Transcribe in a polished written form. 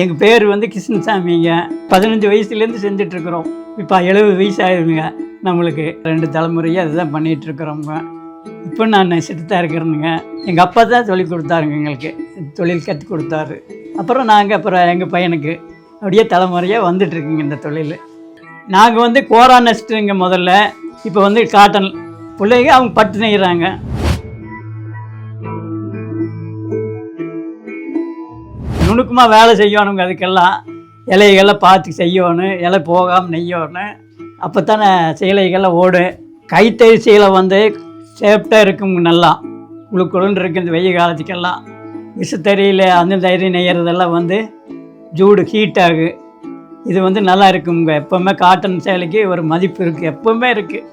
எங்கள் பேர் வந்து கிருஷ்ணசாமிங்க. 15 வயசுலேருந்து செஞ்சிட்ருக்குறோம். இப்போ 70 வயசு ஆயிடுங்க நம்மளுக்கு. 2 தலைமுறையாக அதுதான் பண்ணிகிட்ருக்குறோங்க. இப்போ நான் செட்டுத்தான் இருக்கிறேனுங்க. எங்கள் அப்பா தான் சொல்லிக் கொடுத்தாருங்க எங்களுக்கு, தொழில் கற்றுக் கொடுத்தாரு. அப்புறம் எங்கள் பையனுக்கு அப்படியே தலைமுறையாக வந்துட்டுருக்குங்க இந்த தொழில். நாங்கள் வந்து கோரா நெஸ்ட்டுங்க முதல்ல. இப்போ வந்து காட்டன் பிள்ளைங்க அவங்க பட்டு நெய்கிறாங்க. நுணுக்கமாக வேலை செய்யணுங்க. அதுக்கெல்லாம் இலைகள்லாம் பார்த்து செய்யணும், இலை போகாமல் நெய்யணும். அப்போ தானே சேலைகள்லாம் ஓடும். கைத்தறி சீலை வந்து சேஃப்டாக இருக்குங்க, நல்லா குழுக்குழுன்னு இருக்குது. இந்த வெய்ய காலத்துக்கெல்லாம் விசுத்தறியில் அந்த தறி நெய்யறதெல்லாம் வந்து ஜூடு ஹீட் ஆகும். இது வந்து நல்லா இருக்குங்க. எப்போவுமே காட்டன் சேலைக்கு ஒரு மதிப்பு இருக்குது, எப்போவுமே இருக்குது.